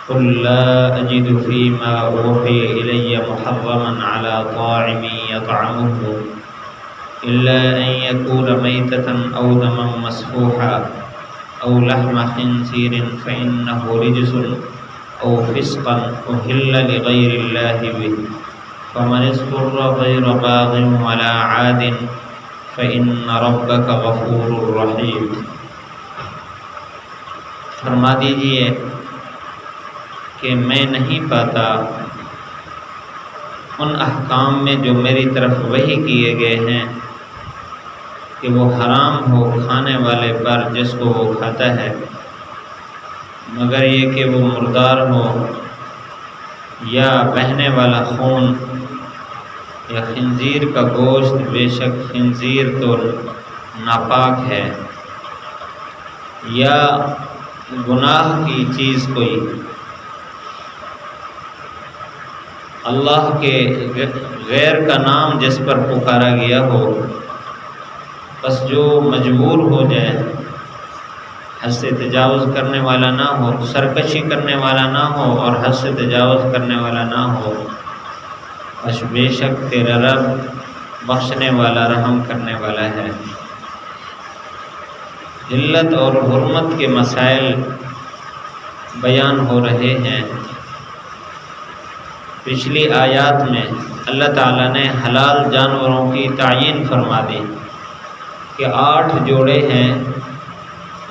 قل لا أجد فيما أوحي إلي محرما على طاعم يطعمه إلا أن يكون ميتة أو دما مسفوحا أو لحم خنزير فإنه رجس أو فسقا أهل لغير الله به فمن اضطر غير باغ ولا عاد فإن ربك غفور رحيم۔ فرما دیجئے کہ میں نہیں پاتا ان احکام میں جو میری طرف وحی کیے گئے ہیں کہ وہ حرام ہو کھانے والے پر جس کو وہ کھاتا ہے، مگر یہ کہ وہ مردار ہو یا بہنے والا خون یا خنزیر کا گوشت، بے شک خنزیر تو ناپاک ہے، یا گناہ کی چیز کوئی، اللہ کے غیر کا نام جس پر پکارا گیا ہو، بس جو مجبور ہو جائے، حد سے تجاوز کرنے والا نہ ہو، سرکشی کرنے والا نہ ہو اور حد سے تجاوز کرنے والا نہ ہو، بس بے شک تیرا رب بخشنے والا، رحم کرنے والا ہے۔ علت اور حرمت کے مسائل بیان ہو رہے ہیں۔ پچھلی آیات میں اللہ تعالیٰ نے حلال جانوروں کی تعیین فرما دی کہ 8 جوڑے ہیں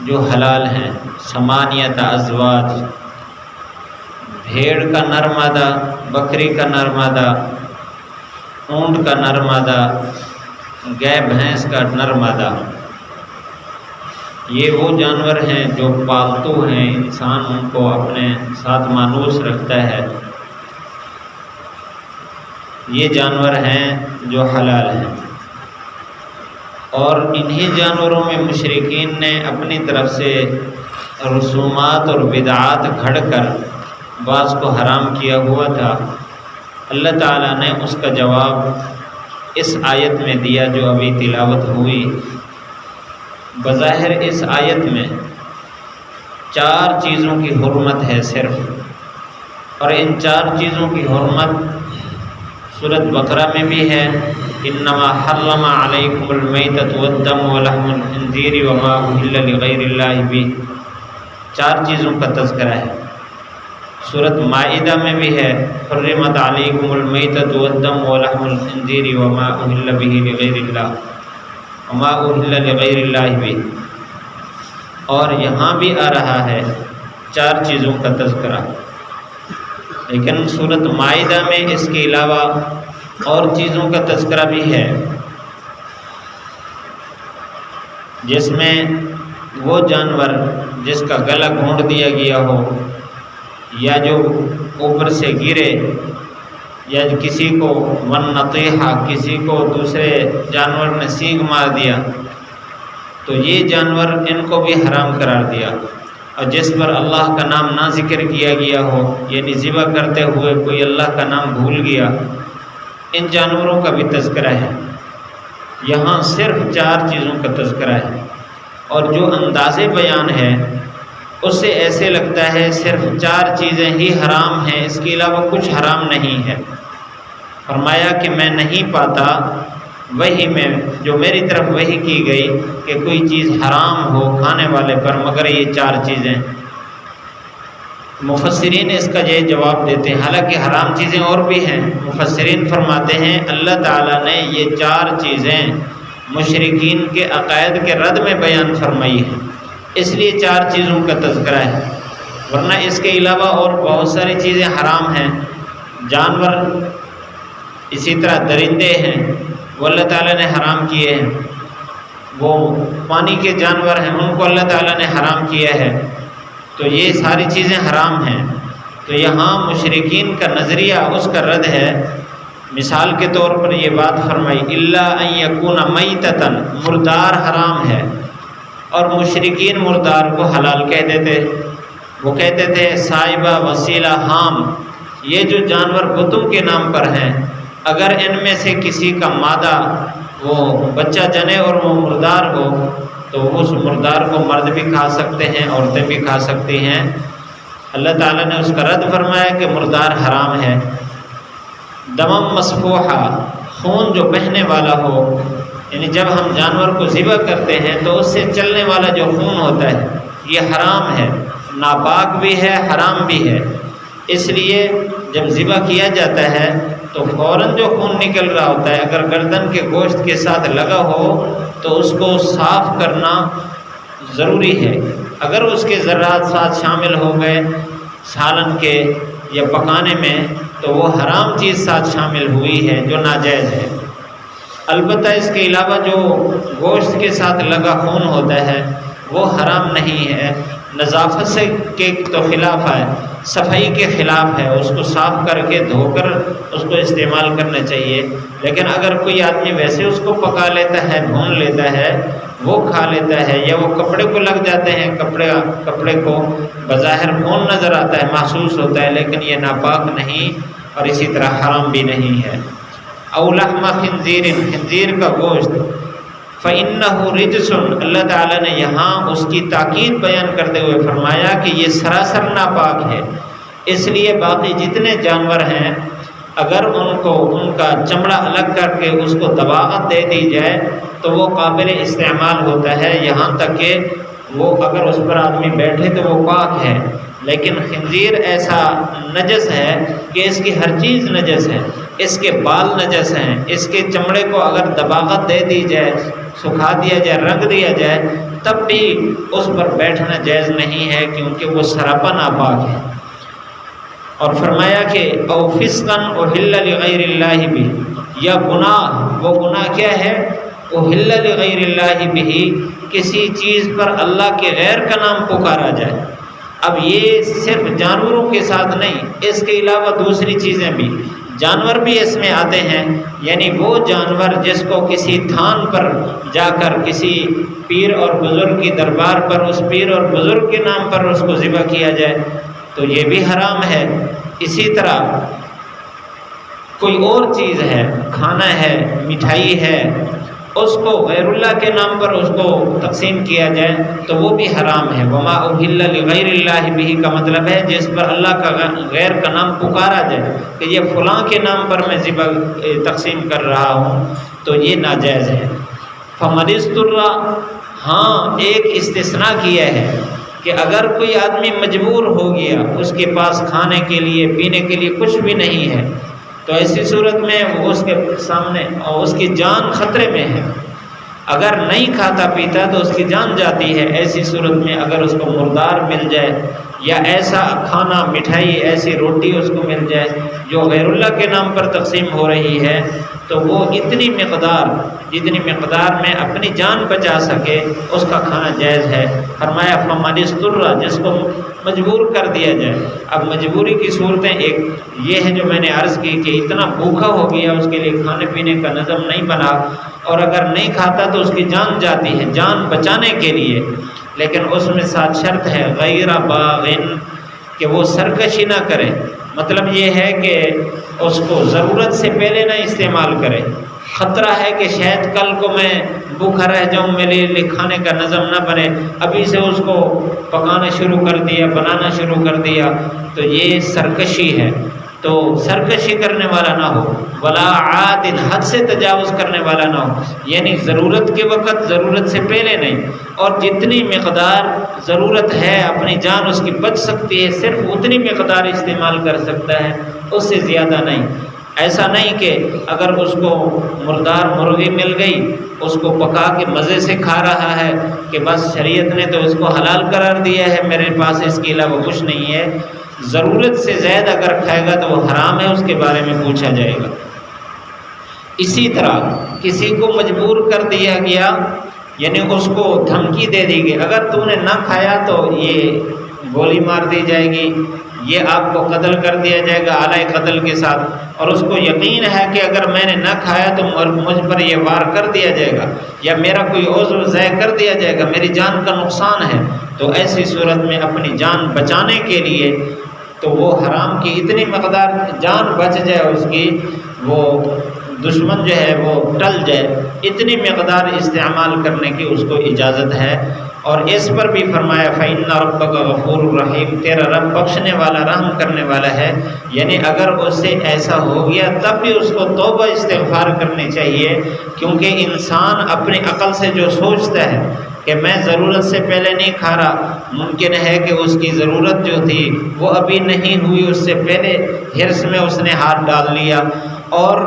جو حلال ہیں، 8 ازواج، بھیڑ کا نر مادہ، بکری کا نر مادہ، اونٹ کا نر مادہ، گائے بھینس کا نر مادہ۔ یہ وہ جانور ہیں جو پالتو ہیں، انسان ان کو اپنے ساتھ مانوس رکھتا ہے، یہ جانور ہیں جو حلال ہیں۔ اور انہی جانوروں میں مشرکین نے اپنی طرف سے رسومات اور بدعات گھڑ کر بعض کو حرام کیا ہوا تھا۔ اللہ تعالیٰ نے اس کا جواب اس آیت میں دیا جو ابھی تلاوت ہوئی۔ بظاہر اس آیت میں 4 چیزوں کی حرمت ہے صرف، اور ان 4 چیزوں کی حرمت سورۃ بقرہ میں بھی ہے، انما حرم علیکم المیتۃ والدم ولحم الخنزیر وما اہل لغیر اللہ بہ، 4 چیزوں کا تذکرہ ہے۔ سورۃ مائدہ میں بھی ہے، حرمت علیکم المیتۃ والدم ولحم الخنزیر وما اہل بہ لغیر اللہ وما اہل لغیر اللہ بہ، اور یہاں بھی آ رہا ہے 4 چیزوں کا تذکرہ۔ لیکن سورۃ مائدہ میں اس کے علاوہ اور چیزوں کا تذکرہ بھی ہے، جس میں وہ جانور جس کا گلا گھونٹ دیا گیا ہو، یا جو اوپر سے گرے، یا کسی کو ونطیحہ، کسی کو دوسرے جانور نے سینگ مار دیا، تو یہ جانور ان کو بھی حرام قرار دیا۔ اور جس پر اللہ کا نام نہ ذکر کیا گیا ہو، یعنی ذبح کرتے ہوئے کوئی اللہ کا نام بھول گیا، ان جانوروں کا بھی تذکرہ ہے۔ یہاں صرف 4 چیزوں کا تذکرہ ہے، اور جو انداز بیان ہے اس سے ایسے لگتا ہے صرف 4 چیزیں ہی حرام ہیں، اس کے علاوہ کچھ حرام نہیں ہے۔ فرمایا کہ میں نہیں پاتا وحی میں جو میری طرف وحی کی گئی کہ کوئی چیز حرام ہو کھانے والے پر مگر یہ 4 چیزیں۔ مفسرین اس کا یہ جواب دیتے ہیں، حالانکہ حرام چیزیں اور بھی ہیں۔ مفسرین فرماتے ہیں اللہ تعالیٰ نے یہ 4 چیزیں مشرکین کے عقائد کے رد میں بیان فرمائی ہیں، اس لیے 4 چیزوں کا تذکرہ ہے، ورنہ اس کے علاوہ اور بہت ساری چیزیں حرام ہیں۔ جانور، اسی طرح درندے ہیں، وہ اللہ تعالیٰ نے حرام کیے ہیں۔ وہ پانی کے جانور ہیں، ان کو اللہ تعالیٰ نے حرام کیا ہے۔ تو یہ ساری چیزیں حرام ہیں۔ تو یہاں مشرکین کا نظریہ اس کا رد ہے۔ مثال کے طور پر یہ بات فرمائی الا ان یکون میتۃ، مردار حرام ہے، اور مشرکین مردار کو حلال کہہ دیتے۔ وہ کہتے تھے صائبہ، وسیلہ، حام، یہ جو جانور بتوں کے نام پر ہیں، اگر ان میں سے کسی کا مادہ وہ بچہ جنے اور وہ مردار ہو تو اس مردار کو مرد بھی کھا سکتے ہیں، عورتیں بھی کھا سکتی ہیں، اللہ تعالیٰ نے اس کا رد فرمایا کہ مردار حرام ہے۔ دمم مسفوحہ، خون جو بہنے والا ہو، یعنی جب ہم جانور کو ذبح کرتے ہیں تو اس سے چلنے والا جو خون ہوتا ہے یہ حرام ہے، ناپاک بھی ہے، حرام بھی ہے۔ اس لیے جب ذبح کیا جاتا ہے تو فوراً جو خون نکل رہا ہوتا ہے اگر گردن کے گوشت کے ساتھ لگا ہو تو اس کو صاف کرنا ضروری ہے۔ اگر اس کے ذرات ساتھ شامل ہو گئے سالن کے یا پکانے میں تو وہ حرام چیز ساتھ شامل ہوئی ہے جو ناجائز ہے۔ البتہ اس کے علاوہ جو گوشت کے ساتھ لگا خون ہوتا ہے وہ حرام نہیں ہے، نظافت سے کے تو خلاف ہے، صفائی کے خلاف ہے، اس کو صاف کر کے دھو کر اس کو استعمال کرنا چاہیے۔ لیکن اگر کوئی آدمی ویسے اس کو پکا لیتا ہے، بھون لیتا ہے، وہ کھا لیتا ہے، یا وہ کپڑے کو لگ جاتے ہیں، کپڑے کو بظاہر خون نظر آتا ہے، محسوس ہوتا ہے، لیکن یہ ناپاک نہیں اور اسی طرح حرام بھی نہیں ہے۔ او لحم خنزیر، خنزیر کا گوشت، فَإِنَّهُ رِجْسٌ، اللہ تعالیٰ نے یہاں اس کی تاکید بیان کرتے ہوئے فرمایا کہ یہ سراسر ناپاک ہے۔ اس لیے باقی جتنے جانور ہیں اگر ان کا چمڑا الگ کر کے اس کو دباغت دے دی جائے تو وہ قابل استعمال ہوتا ہے، یہاں تک کہ وہ اگر اس پر آدمی بیٹھے تو وہ پاک ہے۔ لیکن خنزیر ایسا نجس ہے کہ اس کی ہر چیز نجس ہے، اس کے بال نجس ہیں، اس کے چمڑے کو اگر دباغت دے دی جائے، سکھا دیا جائے، رنگ دیا جائے، تب بھی اس پر بیٹھنا جائز نہیں ہے کیونکہ وہ سراپا ناپاک ہے۔ اور فرمایا کہ او فسقن احل لغیر اللہ بھی، یا گناہ، وہ گناہ کیا ہے؟ احل لغیر اللہ بھی، کسی چیز پر اللہ کے غیر کا نام پکارا جائے۔ اب یہ صرف جانوروں کے ساتھ نہیں، اس کے علاوہ دوسری چیزیں بھی، جانور بھی اس میں آتے ہیں، یعنی وہ جانور جس کو کسی تھان پر جا کر کسی پیر اور بزرگ کی دربار پر اس پیر اور بزرگ کے نام پر اس کو ذبح کیا جائے تو یہ بھی حرام ہے۔ اسی طرح کوئی اور چیز ہے، کھانا ہے، مٹھائی ہے، اس کو غیر اللہ کے نام پر اس کو تقسیم کیا جائے تو وہ بھی حرام ہے۔ وما احل لغیر اللہ بھی کا مطلب ہے جس پر اللہ کا غیر کا نام پکارا جائے کہ یہ فلاں کے نام پر میں تقسیم کر رہا ہوں تو یہ ناجائز ہے۔ فمن اضطر، ہاں ایک استثناء کیا ہے کہ اگر کوئی آدمی مجبور ہو گیا، اس کے پاس کھانے کے لیے پینے کے لیے کچھ بھی نہیں ہے تو ایسی صورت میں وہ اس کے سامنے اور اس کی جان خطرے میں ہے، اگر نہیں کھاتا پیتا تو اس کی جان جاتی ہے۔ ایسی صورت میں اگر اس کو مردار مل جائے یا ایسا کھانا، مٹھائی، ایسی روٹی اس کو مل جائے جو غیر اللہ کے نام پر تقسیم ہو رہی ہے تو وہ اتنی مقدار جتنی مقدار میں اپنی جان بچا سکے اس کا کھانا جائز ہے۔ فرمایا فمن اضطر، جس کو مجبور کر دیا جائے۔ اب مجبوری کی صورتیں ایک یہ ہے جو میں نے عرض کی کہ اتنا بھوکا ہو گیا، اس کے لیے کھانے پینے کا نظم نہیں بنا اور اگر نہیں کھاتا تو اس کی جان جاتی ہے، جان بچانے کے لیے، لیکن اس میں ساتھ شرط ہے غیر باغن، کہ وہ سرکشی نہ کرے۔ مطلب یہ ہے کہ اس کو ضرورت سے پہلے نہ استعمال کرے، خطرہ ہے کہ شاید کل کو میں بھوکا رہ جاؤں، میرے لیے کھانے کا نظم نہ بنے، ابھی سے اس کو پکانا شروع کر دیا، بنانا شروع کر دیا تو یہ سرکشی ہے۔ تو سرکشی کرنے والا نہ ہو، ولا عاد، حد سے تجاوز کرنے والا نہ ہو، یعنی ضرورت کے وقت ضرورت سے پہلے نہیں، اور جتنی مقدار ضرورت ہے اپنی جان اس کی بچ سکتی ہے صرف اتنی مقدار استعمال کر سکتا ہے، اس سے زیادہ نہیں۔ ایسا نہیں کہ اگر اس کو مردار مرغی مل گئی، اس کو پکا کے مزے سے کھا رہا ہے کہ بس شریعت نے تو اس کو حلال قرار دیا ہے، میرے پاس اس کے علاوہ کچھ نہیں ہے۔ ضرورت سے زائد اگر کھائے گا تو وہ حرام ہے، اس کے بارے میں پوچھا جائے گا۔ اسی طرح کسی کو مجبور کر دیا گیا، یعنی اس کو دھمکی دے دی گئی اگر تو نے نہ کھایا تو یہ گولی مار دی جائے گی، یہ آپ کو قتل کر دیا جائے گا اعلی قتل کے ساتھ، اور اس کو یقین ہے کہ اگر میں نے نہ کھایا تو مجھ پر یہ وار کر دیا جائے گا یا میرا کوئی عضو ضائع کر دیا جائے گا، میری جان کا نقصان ہے، تو ایسی صورت میں اپنی جان بچانے کے لیے تو وہ حرام کی اتنی مقدار جان بچ جائے، اس کی وہ دشمن جو ہے وہ ٹل جائے، اتنی مقدار استعمال کرنے کی اس کو اجازت ہے۔ اور اس پر بھی فرمایا فَإِنَّ رَبَّكَ غَفُورٌ رَحِيمٌ، تیرا رب بخشنے والا رحم کرنے والا ہے۔ یعنی اگر اس سے ایسا ہو گیا تب بھی اس کو توبہ استغفار کرنی چاہیے، کیونکہ انسان اپنی عقل سے جو سوچتا ہے کہ میں ضرورت سے پہلے نہیں کھا رہا، ممکن ہے کہ اس کی ضرورت جو تھی وہ ابھی نہیں ہوئی، اس سے پہلے حرص میں اس نے ہاتھ ڈال لیا، اور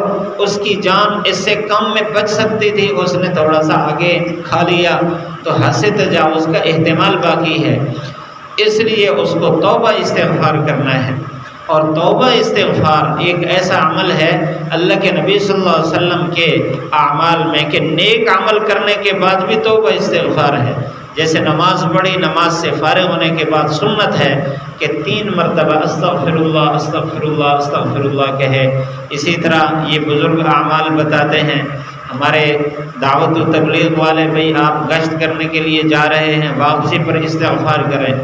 اس کی جان اس سے کم میں بچ سکتی تھی، اس نے تھوڑا سا آگے کھا لیا، تو حد سے تجاوز کا احتمال باقی ہے۔ اس لیے اس کو توبہ استغفار کرنا ہے۔ اور توبہ استغفار ایک ایسا عمل ہے اللہ کے نبی صلی اللہ علیہ وسلم کے اعمال میں کہ نیک عمل کرنے کے بعد بھی توبہ استغفار ہے۔ جیسے نماز پڑھی، نماز سے فارغ ہونے کے بعد سنت ہے کہ 3 مرتبہ استغفر اللہ استغفر اللہ استغفر اللہ کہے۔ اسی طرح یہ بزرگ اعمال بتاتے ہیں، ہمارے دعوت و تبلیغ والے بھائی آپ گشت کرنے کے لیے جا رہے ہیں، واپسی پر استغفار کریں،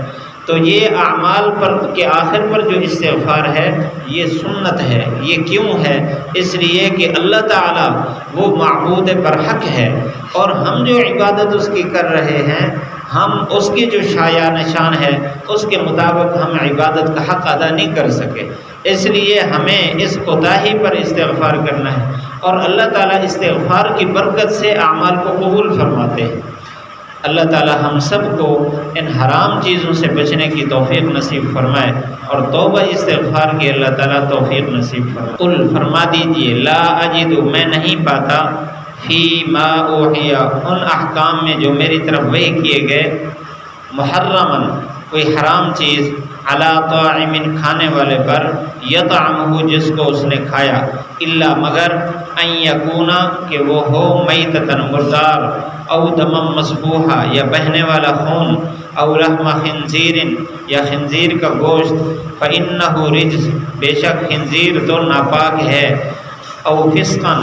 تو یہ اعمال پر کے آخر پر جو استغفار ہے یہ سنت ہے۔ یہ کیوں ہے؟ اس لیے کہ اللہ تعالیٰ وہ معبود برحق ہے، اور ہم جو عبادت اس کی کر رہے ہیں، ہم اس کی جو شایع نشان ہے اس کے مطابق ہم عبادت کا حق ادا نہیں کر سکے، اس لیے ہمیں اس کوتاہی پر استغفار کرنا ہے، اور اللہ تعالیٰ استغفار کی برکت سے اعمال کو قبول فرماتے ہیں۔ اللہ تعالیٰ ہم سب کو ان حرام چیزوں سے بچنے کی توفیق نصیب فرمائے، اور توبہ استغفار کی اللہ تعالیٰ توفیق نصیب فرمائے۔ قل فرما دیجئے لا اجد، میں نہیں پاتا، فی ما اوحی، ان احکام میں جو میری طرف وحی کیے گئے، محرمن، کوئی حرام چیز، علی طاعم، کھانے والے پر، یطعمہ، جس کو اس نے کھایا، الا، مگر، ان یکونا، کہ وہ ہو، میتتن، مردار، او دمم مسفوحا، یا بہنے والا خون، او لحم خنزیر، یا خنزیر کا گوشت، فإنہ رجس، بے شک خنزیر تو ناپاک ہے، او فسقا،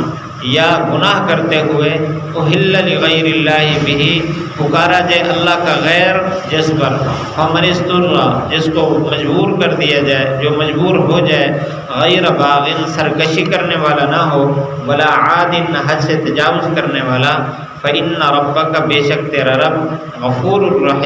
یا گناہ کرتے ہوئے، احل لغیر اللہ بہ، پکارا جائے اللہ کا غیر جس پر، فمن اضطر، جس کو مجبور کر دیا جائے، جو مجبور ہو جائے، غیر باغ، سرکشی کرنے والا نہ ہو، ولا عاد، حد سے تجاوز کرنے والا، فإن ربک، بے شک تیرا رب، غفور الرحیم،